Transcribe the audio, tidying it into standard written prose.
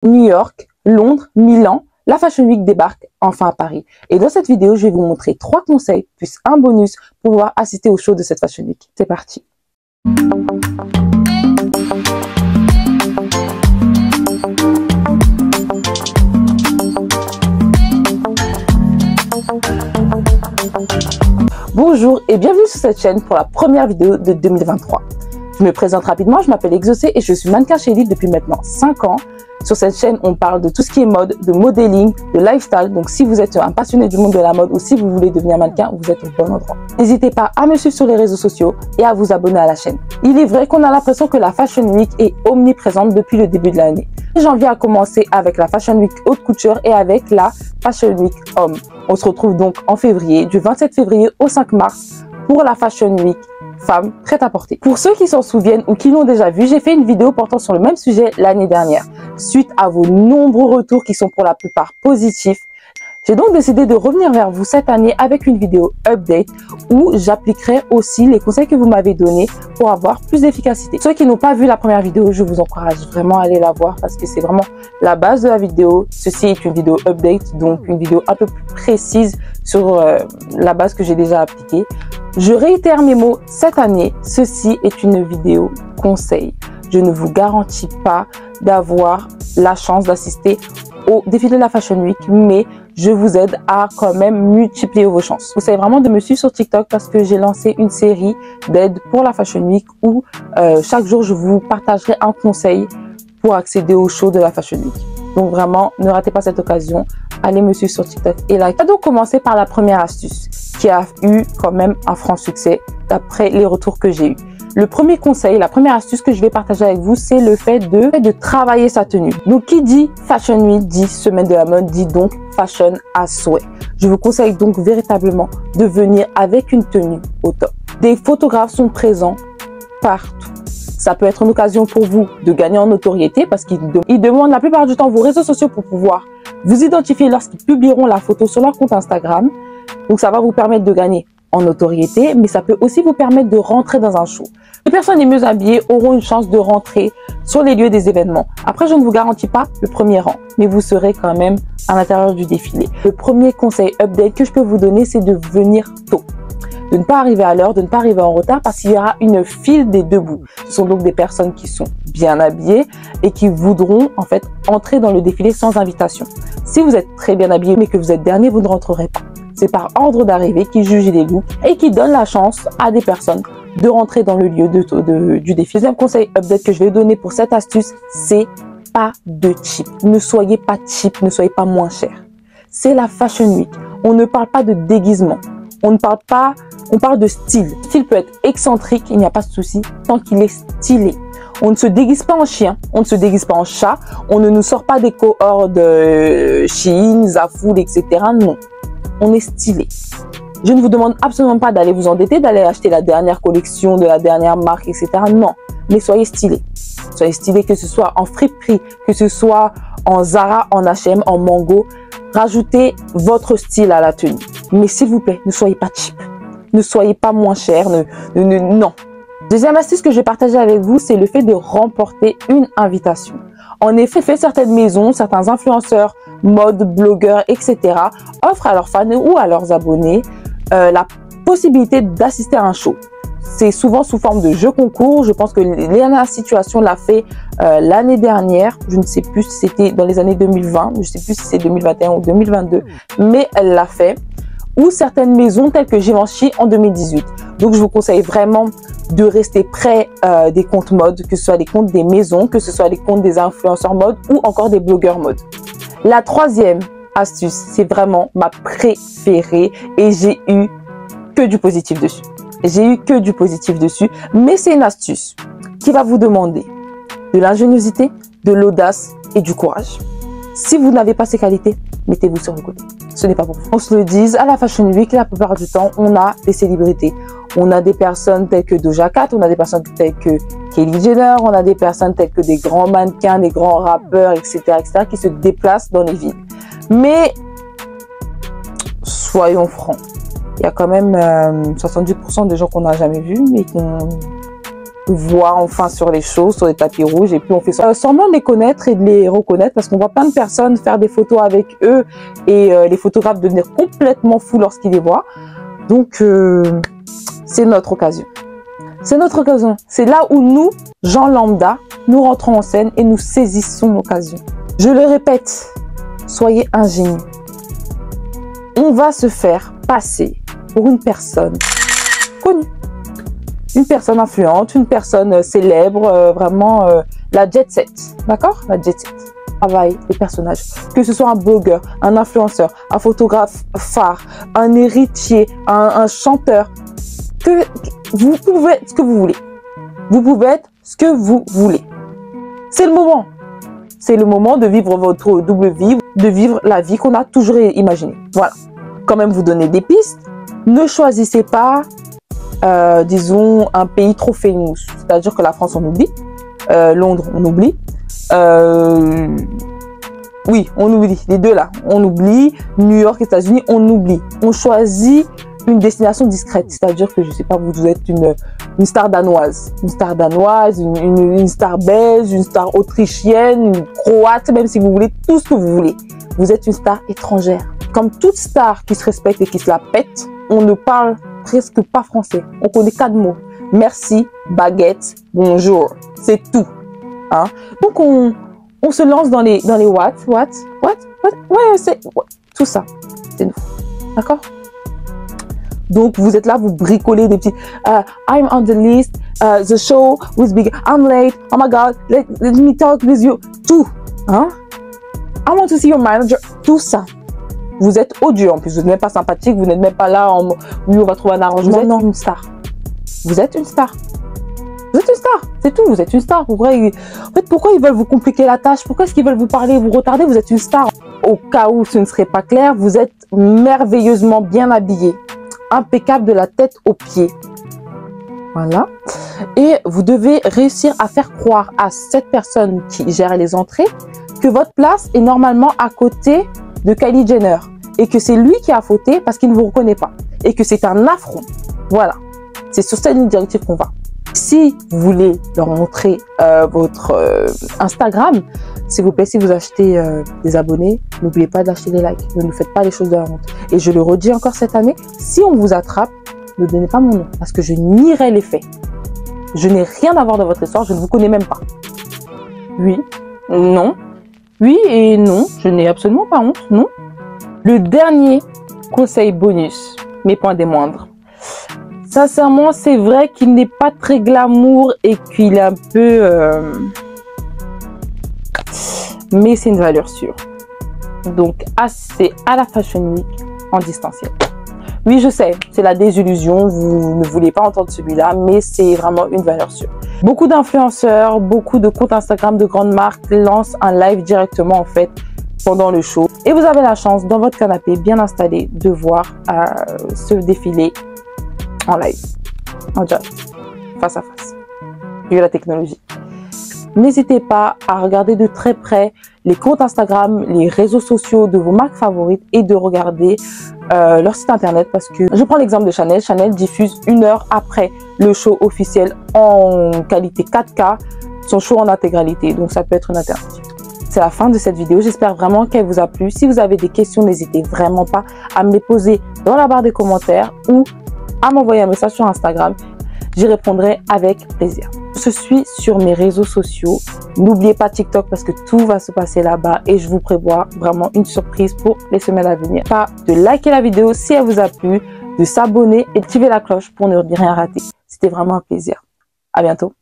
New York, Londres, Milan, la Fashion Week débarque enfin à Paris. Et dans cette vidéo, je vais vous montrer 3 conseils plus un bonus pour pouvoir assister au show de cette Fashion Week. C'est parti. Bonjour et bienvenue sur cette chaîne pour la première vidéo de 2023. Je me présente rapidement, je m'appelle Exaucée et je suis mannequin chez Elite depuis maintenant 5 ans. Sur cette chaîne, on parle de tout ce qui est mode, de modeling, de lifestyle. Donc si vous êtes un passionné du monde de la mode ou si vous voulez devenir mannequin, vous êtes au bon endroit. N'hésitez pas à me suivre sur les réseaux sociaux et à vous abonner à la chaîne. Il est vrai qu'on a l'impression que la Fashion Week est omniprésente depuis le début de l'année. Janvier a commencé avec la Fashion Week haute couture et avec la Fashion Week homme. On se retrouve donc en février, du 27 février au 5 mars pour la Fashion Week femme prêt-à-porter. Pour ceux qui s'en souviennent ou qui l'ont déjà vu, j'ai fait une vidéo portant sur le même sujet l'année dernière. Suite à vos nombreux retours qui sont pour la plupart positifs, j'ai donc décidé de revenir vers vous cette année avec une vidéo update où j'appliquerai aussi les conseils que vous m'avez donnés pour avoir plus d'efficacité. Ceux qui n'ont pas vu la première vidéo, je vous encourage vraiment à aller la voir parce que c'est vraiment la base de la vidéo. Ceci est une vidéo update, donc une vidéo un peu plus précise sur la base que j'ai déjà appliquée. Je réitère mes mots, cette année, ceci est une vidéo conseil. Je ne vous garantis pas d'avoir la chance d'assister au défilé de la Fashion Week, mais je vous aide à quand même multiplier vos chances. Vous savez vraiment de me suivre sur TikTok parce que j'ai lancé une série d'aides pour la Fashion Week où chaque jour je vous partagerai un conseil pour accéder au show de la Fashion Week. Donc vraiment, ne ratez pas cette occasion. Allez me suivre sur TikTok et like. On va donc commencer par la première astuce qui a eu quand même un franc succès d'après les retours que j'ai eus. Le premier conseil, la première astuce que je vais partager avec vous, c'est le fait de travailler sa tenue. Donc, qui dit Fashion Week, dit semaine de la mode, dit donc fashion à souhait. Je vous conseille donc véritablement de venir avec une tenue au top. Des photographes sont présents partout. Ça peut être une occasion pour vous de gagner en notoriété parce qu'ils demandent la plupart du temps vos réseaux sociaux pour pouvoir vous identifier lorsqu'ils publieront la photo sur leur compte Instagram. Donc, ça va vous permettre de gagner en notoriété, mais ça peut aussi vous permettre de rentrer dans un show. Les personnes les mieux habillées auront une chance de rentrer sur les lieux des événements. Après, je ne vous garantis pas le premier rang, mais vous serez quand même à l'intérieur du défilé. Le premier conseil update que je peux vous donner, c'est de venir tôt. De ne pas arriver à l'heure, de ne pas arriver en retard parce qu'il y aura une file des debout. Ce sont donc des personnes qui sont bien habillées et qui voudront en fait entrer dans le défilé sans invitation. Si vous êtes très bien habillé mais que vous êtes dernier, vous ne rentrerez pas. C'est par ordre d'arrivée qui juge les looks et qui donne la chance à des personnes de rentrer dans le lieu du défilé. Deuxième conseil update que je vais donner pour cette astuce, c'est pas de cheap. Ne soyez pas cheap, ne soyez pas moins cher. C'est la Fashion Week. On ne parle pas de déguisement. On parle de style. Le style peut être excentrique, il n'y a pas de souci, tant qu'il est stylé. On ne se déguise pas en chien, on ne se déguise pas en chat, on ne nous sort pas des cohorts de Shein, Zaful, etc. Non, on est stylé. Je ne vous demande absolument pas d'aller vous endetter, d'aller acheter la dernière collection de la dernière marque, etc. Non, mais soyez stylé. Soyez stylé, que ce soit en friperie, que ce soit en Zara, en H&M, en Mango. Rajoutez votre style à la tenue. Mais s'il vous plaît, ne soyez pas cheap. Ne soyez pas moins cher. Non. Deuxième astuce que je vais partager avec vous, c'est le fait de remporter une invitation. En effet, certaines maisons, certains influenceurs, mode, blogueurs, etc. offrent à leurs fans ou à leurs abonnés la possibilité d'assister à un show. C'est souvent sous forme de jeu concours. Je pense que Léana Situation l'a fait l'année dernière. Je ne sais plus si c'était dans les années 2020. Je ne sais plus si c'est 2021 ou 2022. Mais elle l'a fait. Ou certaines maisons telles que Givenchy en 2018. Donc, je vous conseille vraiment de rester près des comptes mode, que ce soit les comptes des maisons, que ce soit les comptes des influenceurs mode ou encore des blogueurs mode. La troisième astuce, c'est vraiment ma préférée et j'ai eu que du positif dessus. J'ai eu que du positif dessus, mais c'est une astuce qui va vous demander de l'ingéniosité, de l'audace et du courage. Si vous n'avez pas ces qualités, mettez-vous sur le côté. Ce n'est pas pour vous. On se le dise, à la Fashion Week, la plupart du temps, on a des célébrités. On a des personnes telles que Doja Cat, on a des personnes telles que Kylie Jenner, on a des personnes telles que des grands mannequins, des grands rappeurs, etc., qui se déplacent dans les villes. Mais, soyons francs, il y a quand même 70% des gens qu'on n'a jamais vus, mais voix enfin sur les choses, sur les tapis rouges, et puis on fait semblant de les connaître et de les reconnaître, parce qu'on voit plein de personnes faire des photos avec eux et les photographes devenir complètement fous lorsqu'ils les voient. Donc c'est notre occasion. C'est notre occasion. C'est là où nous, gens lambda, nous rentrons en scène et nous saisissons l'occasion. Je le répète, soyez ingénieux. On va se faire passer pour une personne connue. Une personne influente, une personne célèbre, vraiment la jet set, d'accord? La jet set. Travail, les personnages. Que ce soit un blogueur, un influenceur, un photographe phare, un héritier, un chanteur. Que vous pouvez être ce que vous voulez. Vous pouvez être ce que vous voulez. C'est le moment. C'est le moment de vivre votre double vie, de vivre la vie qu'on a toujours imaginée. Voilà. Quand même vous donner des pistes. Ne choisissez pas disons, un pays trop famous. C'est-à-dire que la France, on oublie. Londres, on oublie. Oui, on oublie. Les deux là, on oublie. New York, États-Unis, on oublie. On choisit une destination discrète. C'est-à-dire que, je sais pas, vous êtes une star danoise. Une star danoise, une star belge, une star autrichienne, une croate, même si vous voulez, tout ce que vous voulez. Vous êtes une star étrangère. Comme toute star qui se respecte et qui se la pète, on ne parle presque pas français. On connaît 4 mots. Merci, baguette, bonjour. C'est tout. Hein? Donc, on se lance dans les what? Ouais, c'est tout ça. C'est nous. D'accord? Donc, vous êtes là, vous bricolez des petits I'm on the list, the show was big, I'm late, oh my God, let me talk with you. Tout. Hein? I want to see your manager. Tout ça. Vous êtes odieux en plus, vous n'êtes même pas sympathique, vous n'êtes même pas là en oui, on va trouver un arrangement. Vous êtes une star. Vous êtes une star. Vous êtes une star, c'est tout, vous êtes une star. En fait, pourquoi ils veulent vous compliquer la tâche? Pourquoi est-ce qu'ils veulent vous parler, vous retarder? Vous êtes une star. Au cas où ce ne serait pas clair, vous êtes merveilleusement bien habillé, impeccable de la tête aux pieds. Voilà. Et vous devez réussir à faire croire à cette personne qui gère les entrées que votre place est normalement à côté de Kylie Jenner et que c'est lui qui a fauté parce qu'il ne vous reconnaît pas et que c'est un affront. Voilà, c'est sur cette ligne directive qu'on va. Si vous voulez leur montrer votre Instagram, s'il vous plaît, si vous achetez des abonnés, n'oubliez pas d'acheter des likes. Ne nous faites pas les choses de la honte. Et je le redis encore cette année, si on vous attrape, ne donnez pas mon nom parce que je nierai les faits. Je n'ai rien à voir dans votre histoire, je ne vous connais même pas. Oui, non. Oui et non, je n'ai absolument pas honte, non. Le dernier conseil bonus, mais pas des moindres. Sincèrement, c'est vrai qu'il n'est pas très glamour et qu'il est un peu... Mais c'est une valeur sûre. Donc, c'est à la Fashion Week en distanciel. Oui, je sais, c'est la désillusion, vous ne voulez pas entendre celui-là, mais c'est vraiment une valeur sûre. Beaucoup d'influenceurs, beaucoup de comptes Instagram de grandes marques lancent un live directement en fait pendant le show. Et vous avez la chance, dans votre canapé bien installé, de voir ce défilé en live, en direct, face à face, vu la technologie. N'hésitez pas à regarder de très près les comptes Instagram, les réseaux sociaux de vos marques favorites et de regarder leur site internet parce que je prends l'exemple de Chanel. Chanel diffuse 1 heure après le show officiel en qualité 4K son show en intégralité. Donc ça peut être une alternative. C'est la fin de cette vidéo. J'espère vraiment qu'elle vous a plu. Si vous avez des questions, n'hésitez vraiment pas à me les poser dans la barre des commentaires ou à m'envoyer un message sur Instagram. J'y répondrai avec plaisir. Je suis sur mes réseaux sociaux. N'oubliez pas TikTok parce que tout va se passer là-bas et je vous prévois vraiment une surprise pour les semaines à venir. Pas de liker la vidéo si elle vous a plu, de s'abonner et d'activer la cloche pour ne rien rater. C'était vraiment un plaisir. À bientôt.